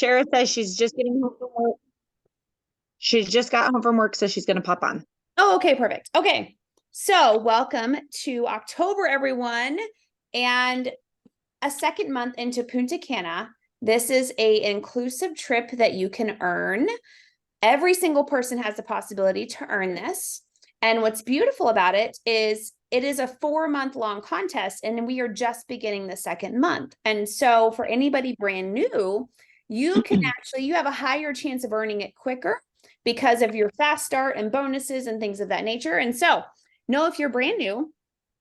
Shara says she's just getting home from work. She just got home from work, so she's gonna pop on. Oh, okay, perfect. Okay. So welcome to October, everyone. And a second month into Punta Cana. This is an inclusive trip that you can earn. Every single person has the possibility to earn this. And what's beautiful about it is a 4-month long contest, and we are just beginning the second month. And so for anybody brand new, you can actually, you have a higher chance of earning it quicker because of your fast start and bonuses and things of that nature. And so know if you're brand new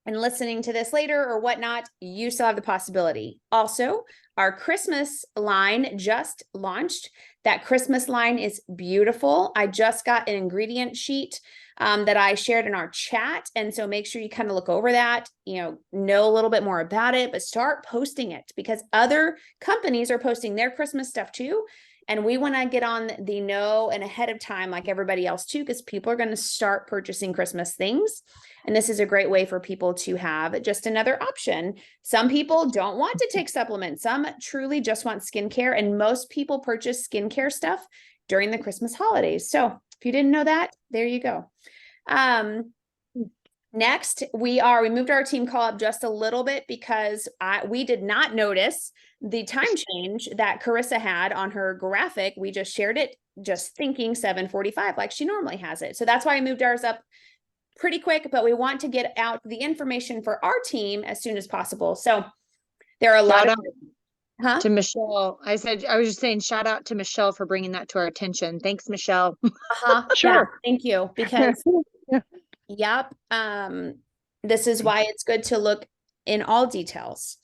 and listening to this later or whatnot, you still have the possibility. Also, our Christmas line just launched. That Christmas line is beautiful. I just got an ingredient sheet that I shared in our chat. And so make sure you kind of look over that, know a little bit more about it, but start posting it because other companies are posting their Christmas stuff too. And we want to get on the know and ahead of time like everybody else too, because people are going to start purchasing Christmas things. And this is a great way for people to have just another option. Some people don't want to take supplements. Some truly just want skincare. And most people purchase skincare stuff during the Christmas holidays. So if you didn't know that, there you go. Next, we moved our team call up just a little bit because we did not notice the time change that Carissa had on her graphic. We just shared it, just thinking 7:45 like she normally has it. So that's why I moved ours up pretty quick, but we want to get out the information for our team as soon as possible. So there are a lot to Michelle. I was just saying, shout out to Michelle for bringing that to our attention. Thanks, Michelle. Sure. Yeah, thank you. Because yep. This is why it's good to look in all details.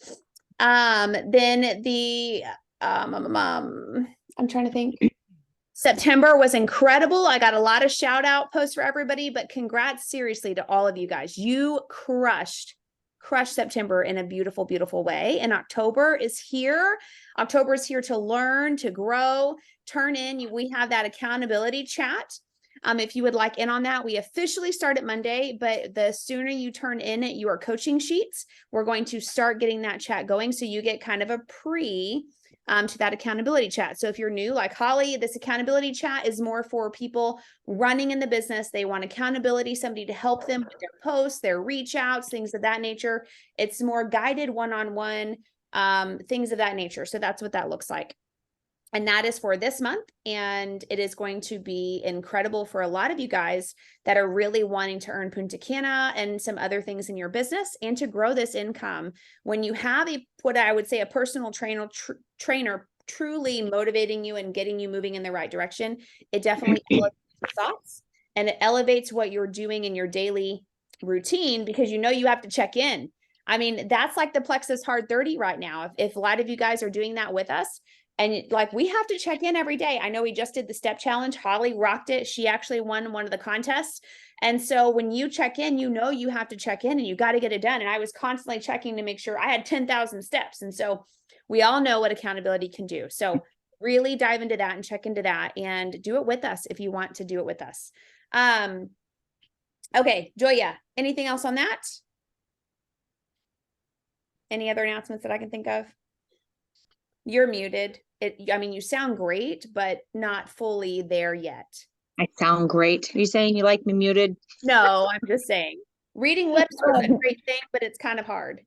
Then the I'm trying to think. September was incredible. I got a lot of shout out posts for everybody, but congrats seriously to all of you guys. You crushed September in a beautiful, beautiful way. And October is here. October is here to learn, to grow, turn in. We have that accountability chat. If you would like in on that, we officially start at Monday, but the sooner you turn in your coaching sheets, we're going to start getting that chat going. So you get kind of a to that accountability chat. So if you're new, like Holly, this accountability chat is more for people running in the business. They want accountability, somebody to help them with their posts, their reach outs, things of that nature. It's more guided one-on-one, things of that nature. So that's what that looks like. And that is for this month. And it is going to be incredible for a lot of you guys that are really wanting to earn Punta Cana and some other things in your business and to grow this income. When you have what I would say a personal trainer truly motivating you and getting you moving in the right direction, it definitely elevates your thoughts and it elevates what you're doing in your daily routine because you have to check in. I mean, that's like the Plexus Hard 30 right now. If a lot of you guys are doing that with us, and like we have to check in every day. I know we just did the step challenge. Holly rocked it. She actually won one of the contests. And so when you check in, you have to check in and you got to get it done. And I was constantly checking to make sure I had 10,000 steps. And so we all know what accountability can do. So really dive into that and check into that and do it with us if you want to do it with us. Okay, Joya, anything else on that? Any other announcements that I can think of? You're muted. You sound great, but not fully there yet. I sound great. Are you saying you like me muted? No, I'm just saying. Reading lips was a great thing, but it's kind of hard.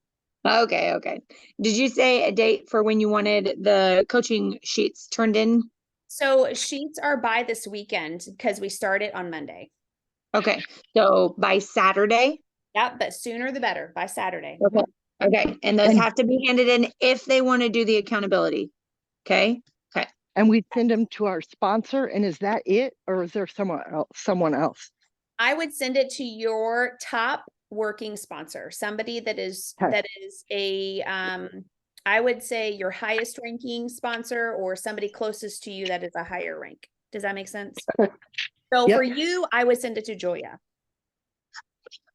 Okay. Did you say a date for when you wanted the coaching sheets turned in? So sheets are by this weekend because we start it on Monday. Okay. So by Saturday? Yep, but sooner the better, by Saturday. Okay. And those have to be handed in if they want to do the accountability. Okay. And we send them to our sponsor. And is that it? Or is there someone else? I would send it to your top working sponsor, somebody that is a I would say your highest ranking sponsor or somebody closest to you that is a higher rank. Does that make sense? So for you, I would send it to Joya.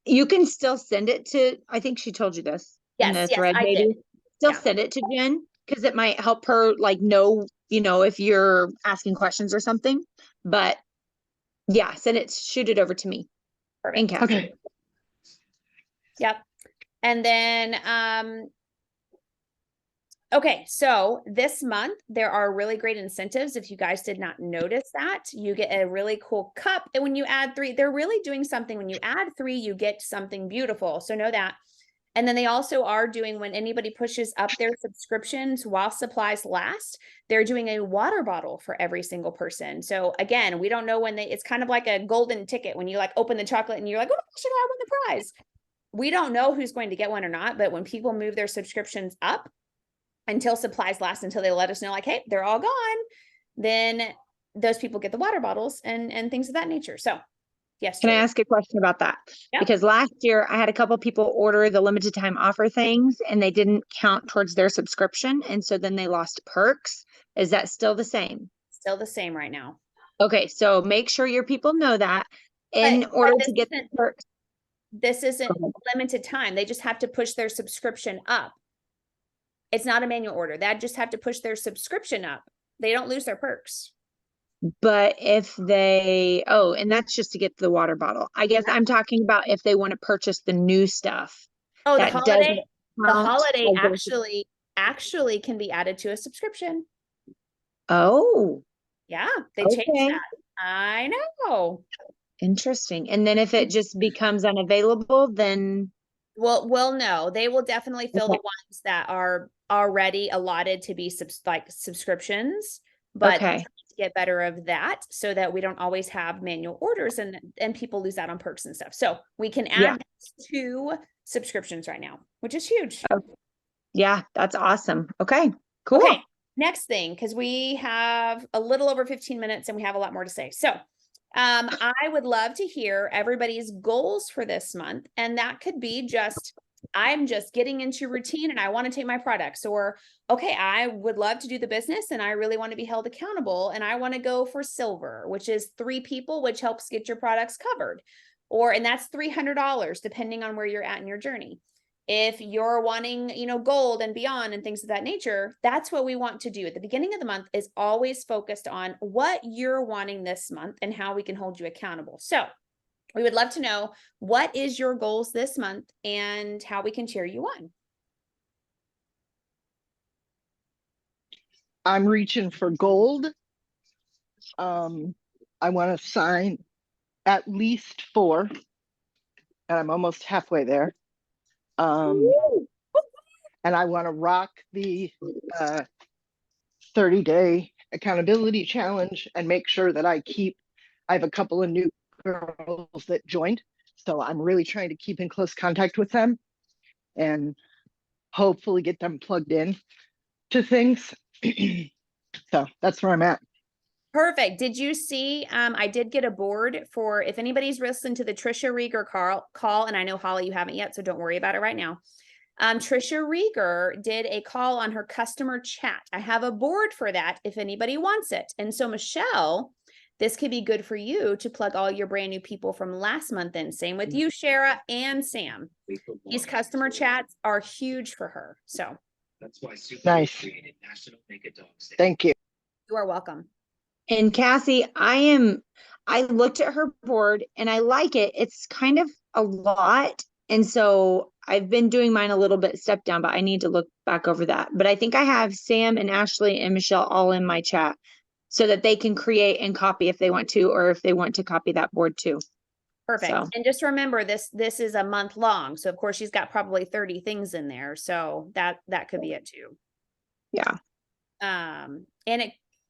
You can still send it to, I think she told you this. Yes, I did. Still send it to Jen because it might help her know, if you're asking questions or something. But yeah, shoot it over to me. Perfect. Okay. Yep. And then Okay, so this month there are really great incentives. If you guys did not notice that, you get a really cool cup. And when you add 3, they're really doing something. When you add 3, you get something beautiful. So know that. And then they also are doing, when anybody pushes up their subscriptions while supplies last, they're doing a water bottle for every single person. So again, we don't know when it's kind of like a golden ticket when you like open the chocolate and you're like, oh, should I win the prize? We don't know who's going to get one or not, but when people move their subscriptions up until supplies last, until they let us know like, hey, they're all gone, then those people get the water bottles and things of that nature. So yes. Can I Julie. ask a question about that? Yeah. Because last year I had a couple people order the limited time offer things and they didn't count towards their subscription. And so then they lost perks. Is that still the same? Still the same right now. Okay, so make sure your people know that in But order this to get the isn't- perks. This isn't Go ahead. limited time. They just have to push their subscription up. It's not a manual order. They just have to push their subscription up. They don't lose their perks. But if they, oh, and that's just to get the water bottle. I guess I'm talking about if they want to purchase the new stuff. Oh, the that holiday, doesn't the count holiday as their- actually can be added to a subscription. Oh, Yeah, they changed okay. that. I know. Interesting. And then if it just becomes unavailable, then Well, no, they will definitely fill Okay. the ones that are already allotted to be subscriptions, but Okay. to get better of that so that we don't always have manual orders and people lose out on perks and stuff. So we can Yeah. add 2 subscriptions right now, which is huge. yeah, that's awesome. Okay, cool. Okay, next thing, because we have a little over 15 minutes and we have a lot more to say. So I would love to hear everybody's goals for this month. And that could be just, I'm just getting into routine and I want to take my products, or, okay, I would love to do the business and I really want to be held accountable and I want to go for silver, which is 3 people, which helps get your products covered. And that's $300 depending on where you're at in your journey. If you're wanting, gold and beyond and things of that nature, that's what we want to do at the beginning of the month, is always focused on what you're wanting this month and how we can hold you accountable. So we would love to know, what is your goals this month and how we can cheer you on. I'm reaching for gold. I want to sign at least 4, and I'm almost halfway there. And I want to rock the 30-day accountability challenge and make sure that I have a couple of new girls that joined. So I'm really trying to keep in close contact with them and hopefully get them plugged in to things. So that's where I'm at. Perfect. Did you see, I did get a board for, if anybody's listened to the Trisha Rieger call, and I know Holly, you haven't yet, so don't worry about it right now. Trisha Rieger did a call on her customer chat. I have a board for that if anybody wants it. And so Michelle, this could be good for you to plug all your brand new people from last month in. Same with you, Shara and Sam. These customer chats are huge for her. So that's why Nice. created National Naked Dogs Day. Thank you. You are welcome. And Cassie, I looked at her board and I like it. It's kind of a lot. And so I've been doing mine a little bit step down, but I need to look back over that. But I think I have Sam and Ashley and Michelle all in my chat so that they can create and copy if they want to, or if they want to copy that board too. Perfect. So. And just remember, this is a month long. So of course she's got probably 30 things in there. So that could be it too. Yeah. And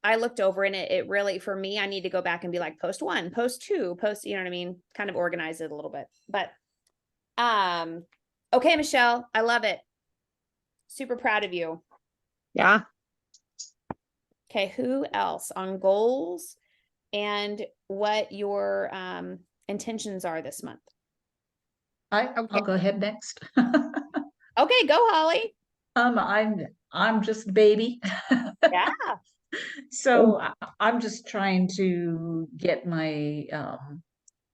I looked over and it really, for me, I need to go back and be like, post 1, post 2, post, you know what I mean? Kind of organize it a little bit, but, okay, Michelle, I love it. Super proud of you. Yeah. Okay. Who else on goals and what your, intentions are this month? I'll go ahead next. Okay, go Holly. I'm just a baby. Yeah. So I'm just trying to get my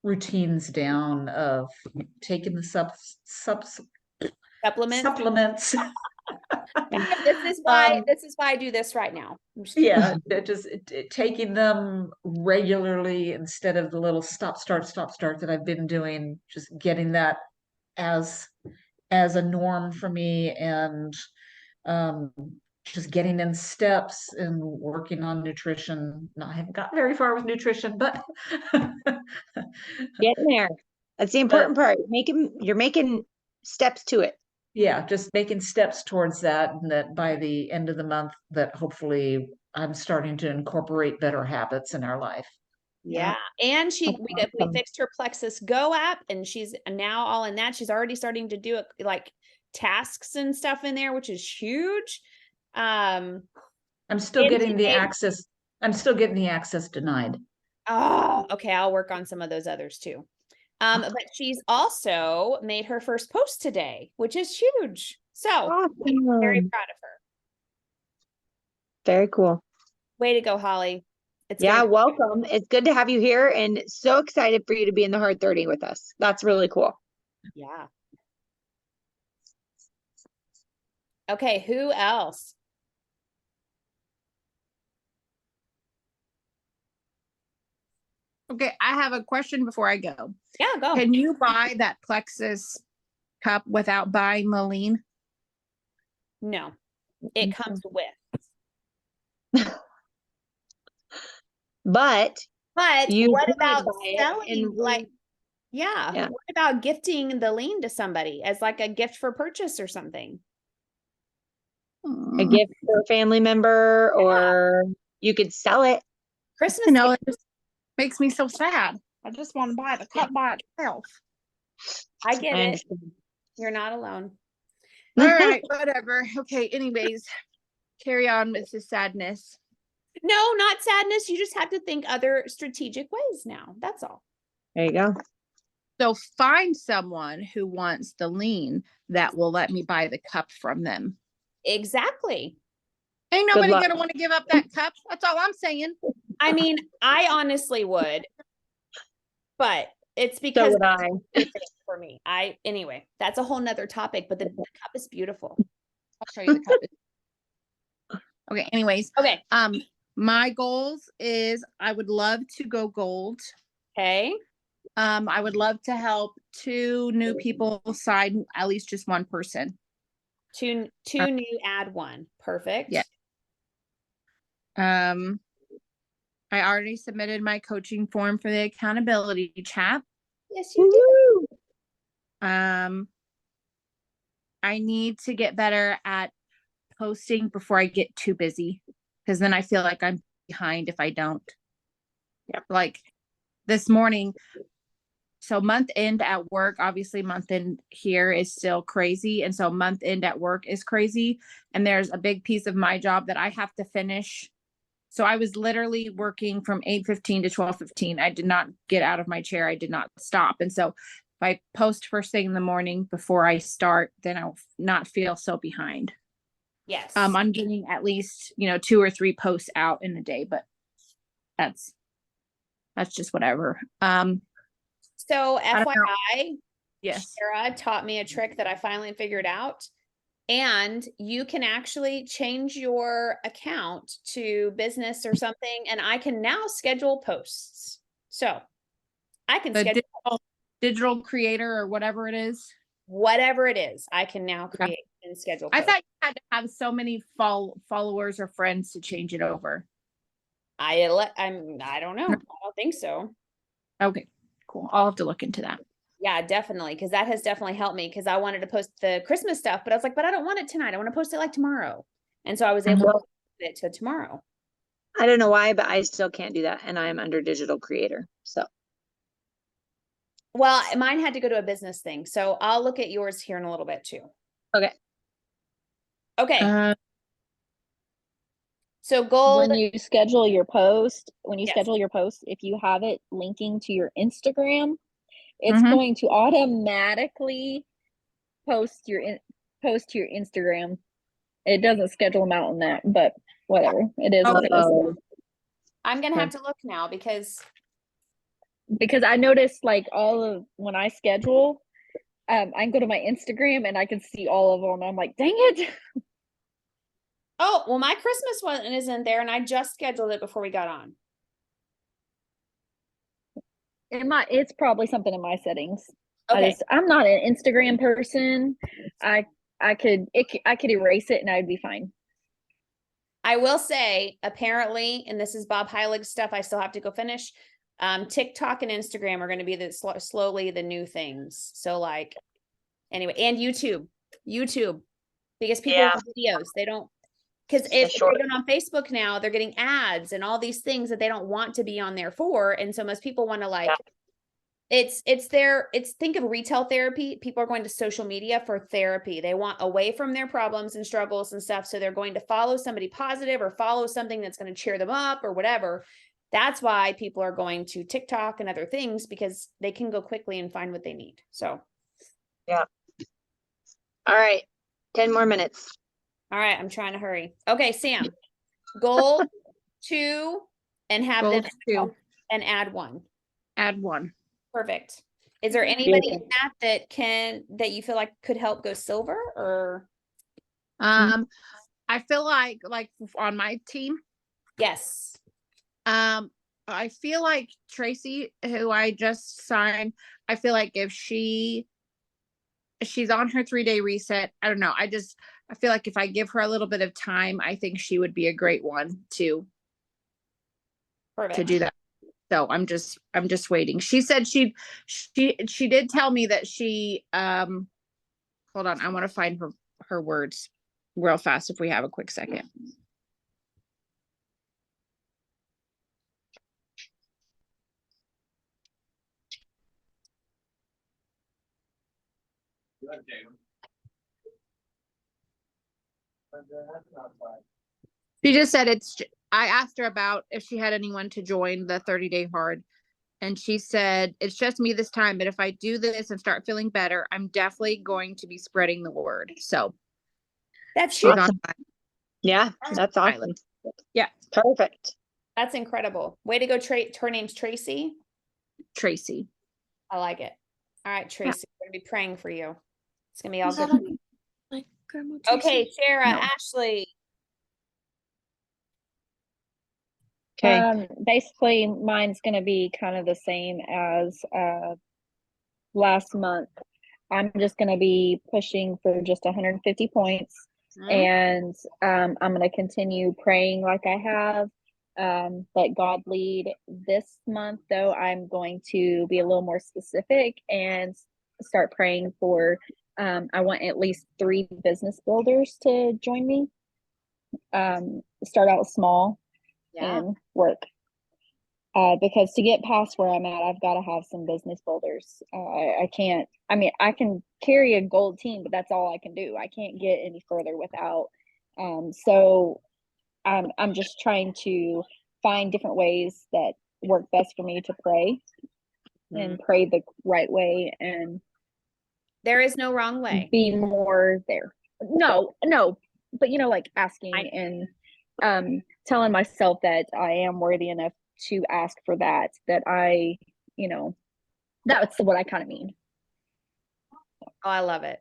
routines down of taking the supplements. Supplements. This is why I do this right now. Yeah, just taking them regularly instead of the little stop start that I've been doing. Just getting that as a norm for me, and just getting in steps and working on nutrition. No, I haven't got very far with nutrition, but Getting there. That's the important part. You're making steps to it. yeah, just making steps towards that, and that by the end of the month, that hopefully I'm starting to incorporate better habits in our life. Yeah. And we awesome. fixed her Plexus Go app, and she's now all in that. She's already starting to do it, like tasks and stuff in there, which is huge. I'm still getting the access. I'm still getting the access denied. Oh, okay. I'll work on some of those others too. But she's also made her first post today, which is huge. So very Awesome. proud of her. Very cool. Way to go, Holly. It's Yeah, gonna be- welcome. It's good to have you here and so excited for you to be in the Hard 30 with us. That's really cool. Yeah. Okay, who else? Okay, I have a question before I go. Yeah, go. Can you buy that Plexus cup without buying the lean? No, it comes with. But But you what could about buy it selling? and Like, yeah. Yeah. What about gifting the lean to somebody as like a gift for purchase or something? a gift for a family member, or you could sell it. Christmas. You know, gift. it just makes me so sad. I just want to buy the cup by itself. I get I it. understand. You're not alone. All right, whatever. Okay, anyways, carry on with the sadness. No, not sadness. You just have to think other strategic ways now. That's all. There you go. So find someone who wants the lean that will let me buy the cup from them. Exactly. Ain't nobody luck. gonna want to give up that cup. That's all I'm saying. I mean, I honestly would, but it's So because would I. it's for me. Anyway, that's a whole nother topic, but the cup is beautiful. I'll show you the cup. Okay, anyways, Okay. my goals is I would love to go gold. Okay. I would love to help 2 new people side at least just one person. Two new, add one. Perfect. Yeah. I already submitted my coaching form for the accountability chat. Yes, you do. I need to get better at posting before I get too busy, because then I feel like I'm behind if I don't. Yeah. Like this morning. So month end at work, obviously month end here is still crazy. And so month end at work is crazy. And there's a big piece of my job that I have to finish. So I was literally working from 8:15 to 12:15. I did not get out of my chair. I did not stop. And so if I post first thing in the morning before I start, then I'll not feel so behind. Yes. I'm getting at least, 2 or 3 posts out in a day, but that's just whatever. So don't know. FYI, Yes. Sarah taught me a trick that I finally figured out. And you can actually change your account to business or something. And I can now schedule posts. So I can The schedule digital creator or whatever it is. whatever it is. I can now create and schedule I posts. thought you had to have so many followers or friends to change it over. I don't know. I don't think so. Okay, cool. I'll have to look into that. Yeah, definitely. Because that has definitely helped me, because I wanted to post the Christmas stuff, but I was like, but I don't want it tonight. I want to post it like tomorrow. And so I was able to post it to tomorrow. I don't know why, but I still can't do that. And I am under digital creator. So Well, mine had to go to a business thing. So I'll look at yours here in a little bit too. okay. Okay. So gold. When you schedule your post, Yes. if you have it linking to your Instagram, it's Mhm. going to automatically post to your Instagram. It doesn't schedule them out in that, but whatever. It is what it is. Uh-oh. I'm going to have to look now because Because I noticed like when I schedule, I can go to my Instagram and I can see all of them. I'm like, dang it. oh, well, my Christmas one isn't there, and I just scheduled it before we got on. It's probably something in my settings. Okay. I'm not an Instagram person. I could erase it and I'd be fine. I will say, apparently, and this is Bob Heilig's stuff, I still have to go finish. TikTok and Instagram are going to be the slowly the new things. So like, anyway, and YouTube, because people Yeah. want videos. They don't, because The if short- they're on Facebook now, they're getting ads and all these things that they don't want to be on there for. And so most people want to like, it's think of retail therapy. People are going to social media for therapy. They want away from their problems and struggles and stuff. So they're going to follow somebody positive or follow something that's going to cheer them up or whatever. That's why people are going to TikTok and other things, because they can go quickly and find what they need. So, All right, 10 more minutes. all right, I'm trying to hurry. Okay, Sam, goal 2 and have Goal them 2, and add 1. add 1. Perfect. Is there anybody in that you feel like could help go silver or? I feel like on my team, Yes. I feel like Tracy, who I just signed, I feel like if she's on her 3-day reset, I don't know. I feel like if I give her a little bit of time, I think she would be a great one to Perfect. do that. So I'm just waiting. She said she did tell me that she hold on, I want to find her words real fast if we have a quick second. She just said I asked her about if she had anyone to join the 30-day hard. And she said, it's just me this time, but if I do this and start feeling better, I'm definitely going to be spreading the word. So That's she's huge. on Yeah, that's awesome. Yeah. Perfect. That's incredible. Way to go, her name's Tracy. Tracy. I like it. All right, Tracy, we're gonna be praying for you. It's gonna be all good. Like Grandma Okay, Sarah, No. Ashley. Okay. Basically mine's gonna be kind of the same as last month. I'm just gonna be pushing for just 150 points. And I'm going to continue praying like I have. Let God lead. This month, though, I'm going to be a little more specific and start praying for. I want at least 3 business builders to join me. Start out small and work. Because to get past where I'm at, I've got to have some business builders. I can't, I mean, I can carry a gold team, but that's all I can do. I can't get any further without. So I'm just trying to find different ways that work best for me to pray and pray the right way and There is no wrong way. be more there. No, but like asking and telling myself that I am worthy enough to ask for that I that's what I kind of mean. Oh, I love it.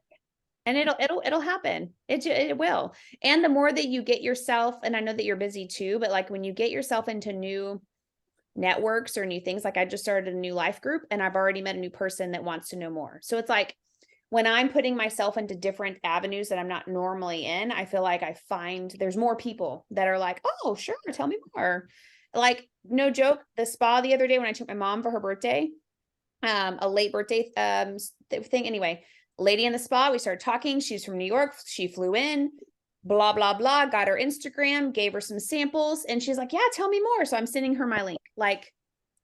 And it'll happen. It will. And the more that you get yourself, and I know that you're busy too, but like when you get yourself into new networks or new things, like I just started a new life group and I've already met a new person that wants to know more. So it's like when I'm putting myself into different avenues that I'm not normally in, I feel like I find there's more people that are like, oh, sure, tell me more. Like, no joke, the spa the other day when I took my mom for her birthday, a late birthday thing. Anyway, lady in the spa, we started talking. She's from New York. She flew in, blah, blah, blah, got her Instagram, gave her some samples. And she's like, yeah, tell me more. So I'm sending her my link. Like,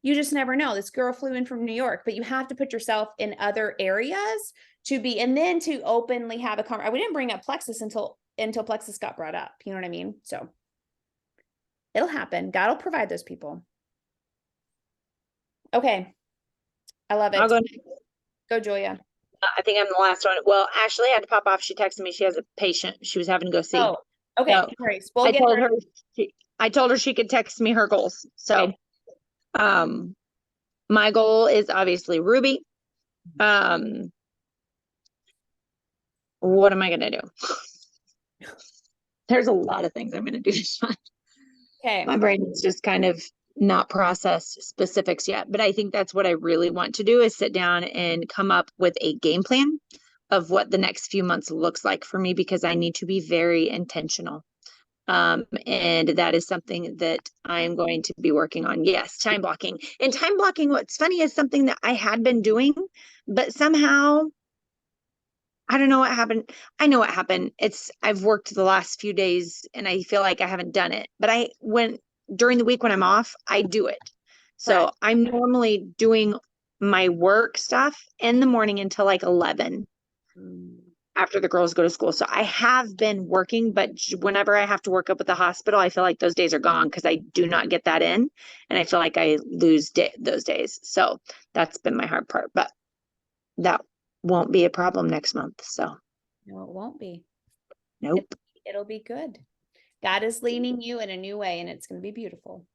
you just never know. This girl flew in from New York, but you have to put yourself in other areas to be, and then to openly have a conversation. We didn't bring up Plexus until Plexus got brought up. You know what I mean? So it'll happen. God will provide those people. Okay. I love it. I'll go. Go, Julia. I think I'm the last one. Well, Ashley had to pop off. She texted me she has a patient she was having to go see. Oh, okay. So, Grace. We'll I get told her. I told her she could text me her goals. So, Okay. my goal is obviously Ruby. What am I gonna do? There's a lot of things I'm gonna do this month. Okay. My brain is just kind of not processed specifics yet, but I think that's what I really want to do is sit down and come up with a game plan of what the next few months looks like for me, because I need to be very intentional And that is something that I'm going to be working on. Yes, time blocking. And time blocking, what's funny is something that I had been doing, but somehow I don't know what happened. I know what happened. I've worked the last few days and I feel like I haven't done it. But during the week when I'm off, I do it. So Correct. I'm normally doing my work stuff in the morning until like 11 after the girls go to school. So I have been working, but whenever I have to work up at the hospital, I feel like those days are gone because I do not get that in. And I feel like I lose those days. So that's been my hard part, but that won't be a problem next month. So No, it won't be. nope. It'll be good. God is leading you in a new way, and it's going to be beautiful.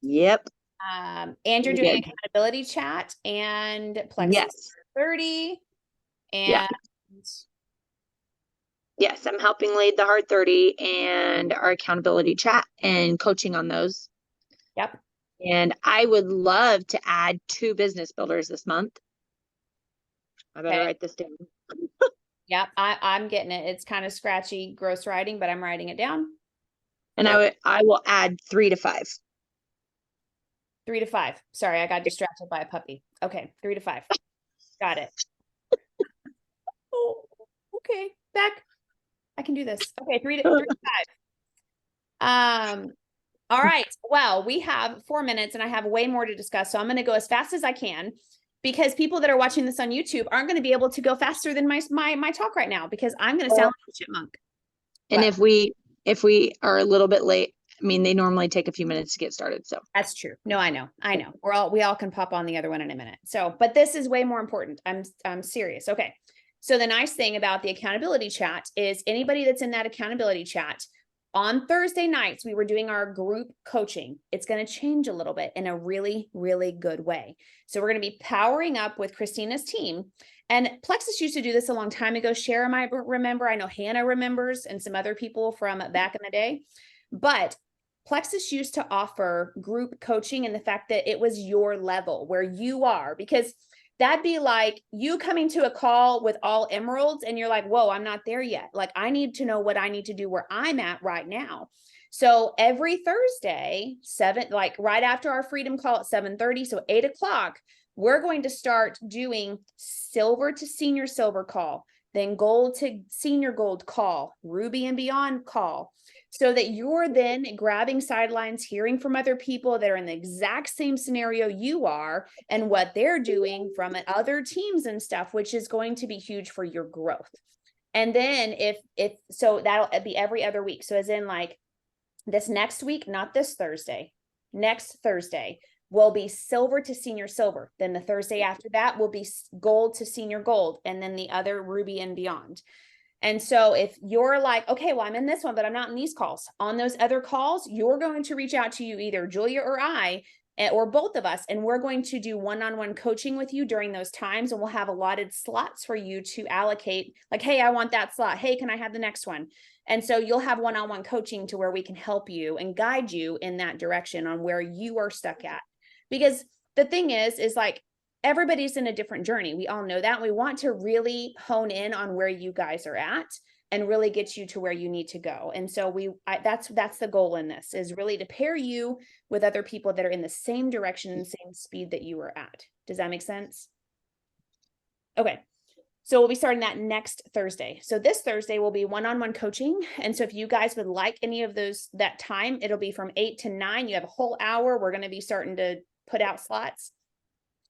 Yep. And you're Very doing good. accountability chat and Plexus Yes. 30. And Yeah. Yes, I'm helping lead the Hard 30 and our accountability chat and coaching on those. Yep. And I would love to add 2 business builders this month. I better Okay. write this down. Yep. I'm getting it. It's kind of scratchy gross writing, but I'm writing it down. And I will add 3 to 5. 3 to 5. Sorry, I got distracted by a puppy. Okay, 3 to 5. Got it. Oh, okay. Back. I can do this. Okay, 3 to 5. All right. Well, we have 4 minutes and I have way more to discuss. So I'm going to go as fast as I can because people that are watching this on YouTube aren't going to be able to go faster than my talk right now because I'm going to sound like a chipmunk. And But if we are a little bit late, I mean, they normally take a few minutes to get started. So that's true. No, I know. We all can pop on the other one in a minute. So, but this is way more important. I'm serious. Okay. So the nice thing about the accountability chat is anybody that's in that accountability chat on Thursday nights, we were doing our group coaching. It's going to change a little bit in a really, really good way. So we're going to be powering up with Christina's team. And Plexus used to do this a long time ago. Shara might remember. I know Hannah remembers and some other people from back in the day. But Plexus used to offer group coaching and the fact that it was your level where you are, because that'd be like you coming to a call with all emeralds and you're like, whoa, I'm not there yet. Like I need to know what I need to do where I'm at right now. So every Thursday, like right after our freedom call at 7:30, so 8 o'clock, we're going to start doing silver to senior silver call, then gold to senior gold call, ruby and beyond call. So that you're then grabbing sidelines, hearing from other people that are in the exact same scenario you are and what they're doing from other teams and stuff, which is going to be huge for your growth. And then so that'll be every other week. So as in like this next week, not this Thursday, next Thursday will be silver to senior silver. Then the Thursday after that will be gold to senior gold. And then the other ruby and beyond. And so if you're like, okay, well, I'm in this one, but I'm not in these calls. On those other calls, you're going to reach out to you, either Julia or I, or both of us, and we're going to do one-on-one coaching with you during those times. And we'll have allotted slots for you to allocate, like, hey, I want that slot. Hey, can I have the next one? And so you'll have one-on-one coaching to where we can help you and guide you in that direction on where you are stuck at. Because the thing is like, everybody's in a different journey. We all know that. We want to really hone in on where you guys are at and really get you to where you need to go. And so that's the goal in this, is really to pair you with other people that are in the same direction and same speed that you are at. Does that make sense? Okay. So we'll be starting that next Thursday. So this Thursday will be one-on-one coaching. And so if you guys would like any of that time, it'll be from 8 to 9. You have a whole hour. We're going to be starting to put out slots.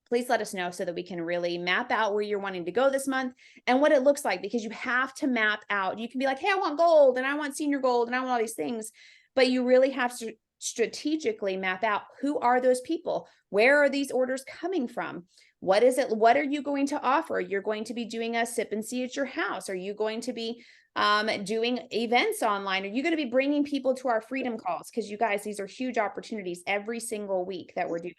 Please let us know so that we can really map out where you're wanting to go this month and what it looks like, because you have to map out. You can be like, hey, I want gold and I want senior gold and I want all these things, but you really have to strategically map out, who are those people? Where are these orders coming from? What is it? What are you going to offer? You're going to be doing a sip and see at your house. Are you going to be doing events online? Are you going to be bringing people to our freedom calls? Because you guys, these are huge opportunities every single week that we're doing.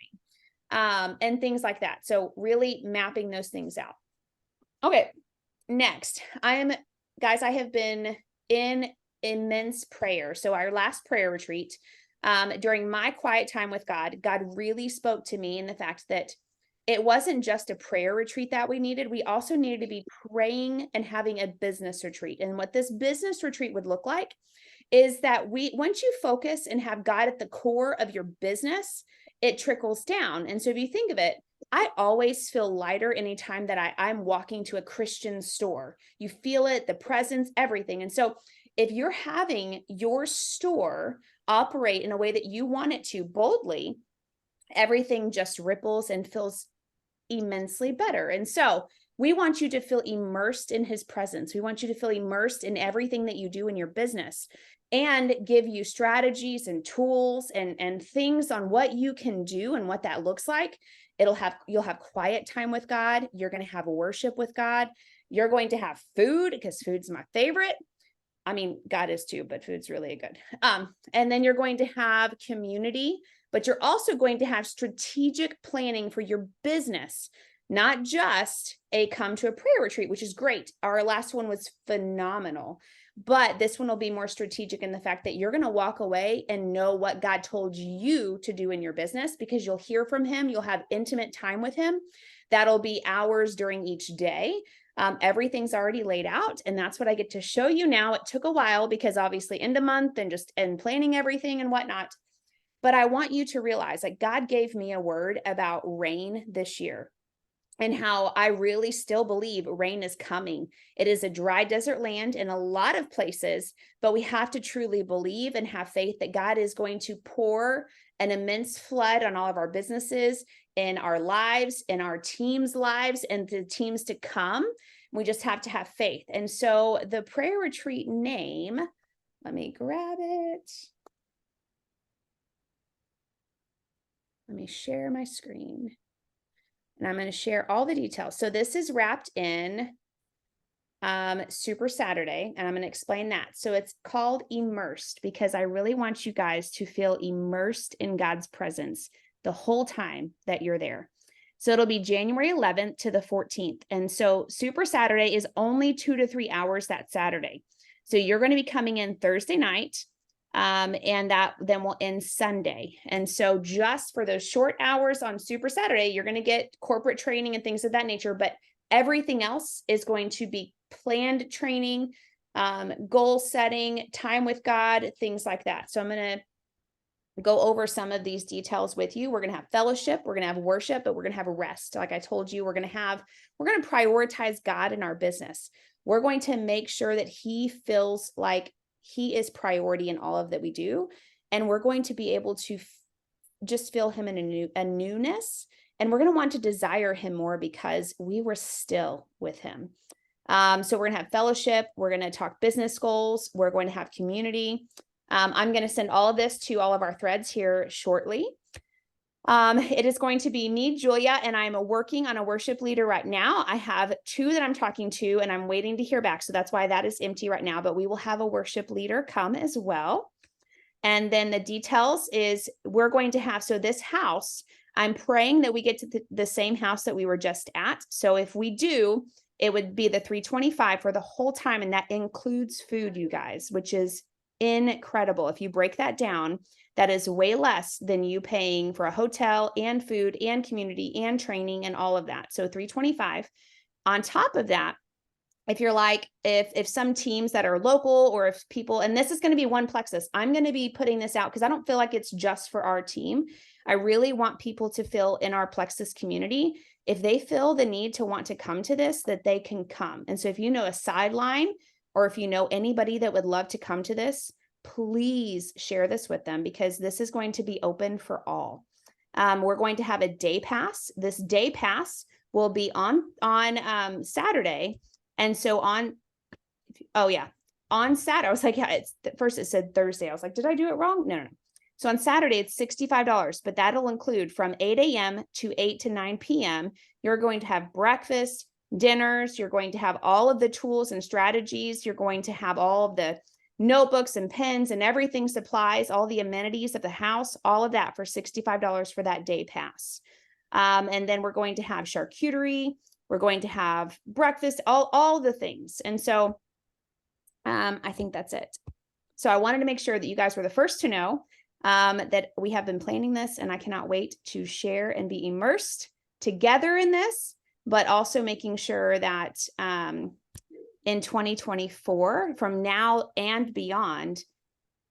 And things like that. So really mapping those things out. Okay. Next, I have been in immense prayer. So our last prayer retreat, during my quiet time with God really spoke to me in the fact that it wasn't just a prayer retreat that we needed. We also needed to be praying and having a business retreat. And what this business retreat would look like is that once you focus and have God at the core of your business, it trickles down. And so if you think of it, I always feel lighter anytime that I'm walking to a Christian store. You feel it, the presence, everything. And so if you're having your store operate in a way that you want it to boldly, everything just ripples and feels immensely better. And so we want you to feel immersed in his presence. We want you to feel immersed in everything that you do in your business, and give you strategies and tools and things on what you can do and what that looks like. You'll have quiet time with God. You're going to have worship with God. You're going to have food, because food's my favorite. I mean, God is too, but food's really good. And then you're going to have community, but you're also going to have strategic planning for your business, not just a come to a prayer retreat, which is great. Our last one was phenomenal, but this one will be more strategic in the fact that you're going to walk away and know what God told you to do in your business, because you'll hear from him. You'll have intimate time with him. That'll be hours during each day. Everything's already laid out, and that's what I get to show you now. It took a while because obviously end of month and planning everything and whatnot. But I want you to realize that God gave me a word about rain this year, and how I really still believe rain is coming. It is a dry desert land in a lot of places, but we have to truly believe and have faith that God is going to pour an immense flood on all of our businesses, in our lives, in our teams' lives, and the teams to come. We just have to have faith. And so the prayer retreat name, let me grab it. Let me share my screen. And I'm going to share all the details. So this is wrapped in Super Saturday, and I'm going to explain that. So it's called Immersed, because I really want you guys to feel immersed in God's presence the whole time that you're there. So it'll be January 11th to the 14th. And so Super Saturday is only 2 to 3 hours that Saturday. So you're going to be coming in Thursday night. And that then will end Sunday. And so just for those short hours on Super Saturday, you're going to get corporate training and things of that nature, but everything else is going to be planned training, goal setting, time with God, things like that. So I'm going to go over some of these details with you. We're going to have fellowship, we're going to have worship, but we're going to have rest. Like I told you, we're going to prioritize God in our business. We're going to make sure that he feels like he is priority in all of that we do. And we're going to be able to just feel him in a newness. And we're going to want to desire him more because we were still with him. So we're going to have fellowship. We're going to talk business goals. We're going to have community. I'm going to send all of this to all of our threads here shortly. It is going to be me, Julia, and I'm working on a worship leader right now. I have 2 that I'm talking to, and I'm waiting to hear back. So that's why that is empty right now, but we will have a worship leader come as well. And then the details is we're going to have, so this house, I'm praying that we get to the same house that we were just at. So if we do, it would be the 325 for the whole time. And that includes food, you guys, which is incredible. If you break that down, that is way less than you paying for a hotel and food and community and training and all of that. So 325. On top of that, if you're like, if some teams that are local, or if people, and this is going to be one Plexus, I'm going to be putting this out because I don't feel like it's just for our team. I really want people to feel in our Plexus community, if they feel the need to want to come to this, that they can come. And so if you know a sideline, or if you know anybody that would love to come to this, please share this with them, because this is going to be open for all. We're going to have a day pass. This day pass will be on Saturday. And so on Saturday, I was like, yeah, first it said Thursday. I was like, did I do it wrong? No. So on Saturday, it's $65, but that'll include from 8 a.m. to 8 to 9 p.m. You're going to have breakfast, dinners. You're going to have all of the tools and strategies. You're going to have all of the notebooks and pens and everything, supplies, all the amenities of the house, all of that for $65 for that day pass. And then we're going to have charcuterie. We're going to have breakfast, all the things. And so I think that's it. So I wanted to make sure that you guys were the first to know that we have been planning this, and I cannot wait to share and be immersed together in this, but also making sure that in 2024, from now and beyond,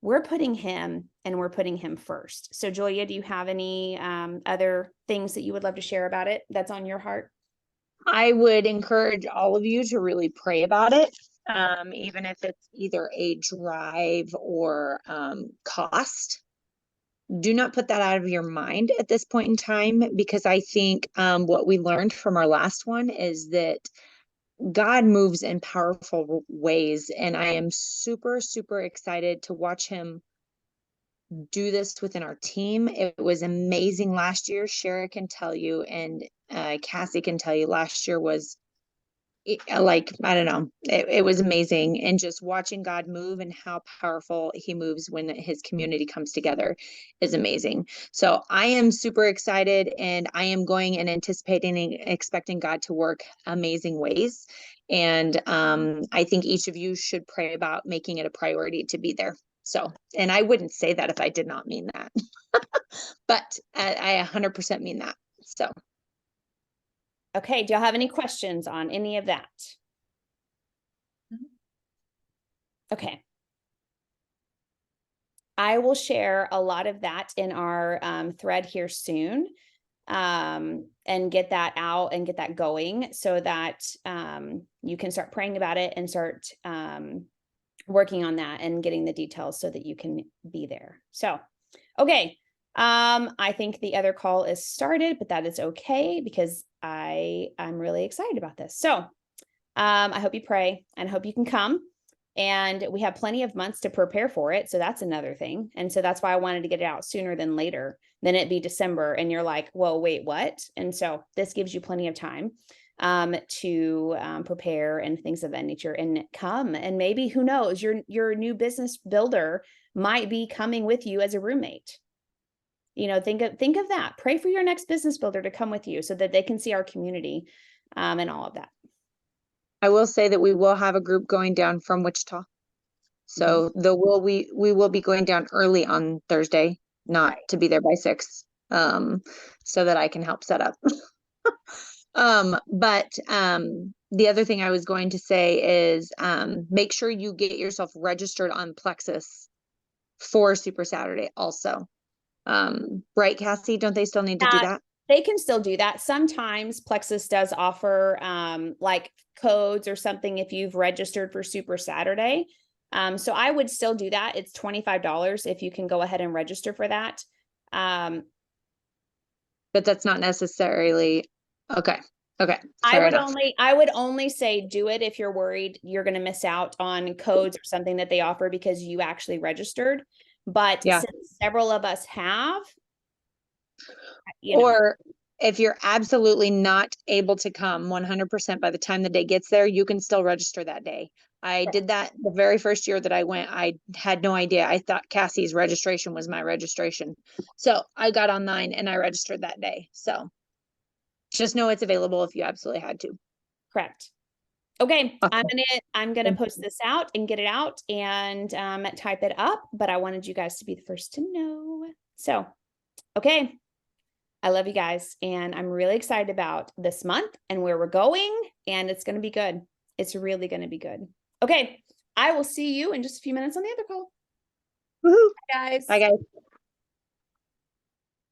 we're putting him first. So Julia, do you have any other things that you would love to share about it that's on your heart? I would encourage all of you to really pray about it, even if it's either a drive or cost. Do not put that out of your mind at this point in time, because I think what we learned from our last one is that God moves in powerful ways, and I am super, super excited to watch him do this within our team. It was amazing last year. Shara can tell you, and Cassie can tell you, last year was like, I don't know, it was amazing. And just watching God move and how powerful he moves when his community comes together is amazing. So I am super excited, and I am going and anticipating and expecting God to work amazing ways. And I think each of you should pray about making it a priority to be there. So, and I wouldn't say that if I did not mean that, but I 100% mean that. So. Okay, do y'all have any questions on any of that? Okay. I will share a lot of that in our thread here soon, and get that out and get that going so that you can start praying about it and start working on that and getting the details so that you can be there. So, okay. I think the other call is started, but that is okay because I'm really excited about this. So, I hope you pray and I hope you can come, and we have plenty of months to prepare for it. So that's another thing. And so that's why I wanted to get it out sooner than later. Then it'd be December and you're like, well, wait, what? And so this gives you plenty of time to prepare and things of that nature, and come. And maybe, who knows, your new business builder might be coming with you as a roommate. You know, think of that. Pray for your next business builder to come with you so that they can see our community and all of that. I will say that we will have a group going down from Wichita. So we will be going down early on Thursday, not to be there by 6, so that I can help set up. But the other thing I was going to say is make sure you get yourself registered on Plexus for Super Saturday also. Right, Cassie? Don't they still need to do that? They can still do that. Sometimes Plexus does offer like codes or something if you've registered for Super Saturday. So I would still do that. It's $25 if you can go ahead and register for that. But that's not necessarily okay. Okay. I would only say do it if you're worried you're going to miss out on codes or something that they offer because you actually registered. But since several of us have, or if you're absolutely not able to come 100% by the time the day gets there, you can still register that day. I did that the very first year that I went. I had no idea. I thought Cassie's registration was my registration. So I got online and I registered that day. So just know it's available if you absolutely had to. Correct. Okay. I'm gonna post this out and get it out and type it up, but I wanted you guys to be the first to know. So, okay. I love you guys, and I'm really excited about this month and where we're going, and it's going to be good. It's really going to be good. Okay. I will see you in just a few minutes on the other call. Woohoo. Bye, guys. Bye, guys.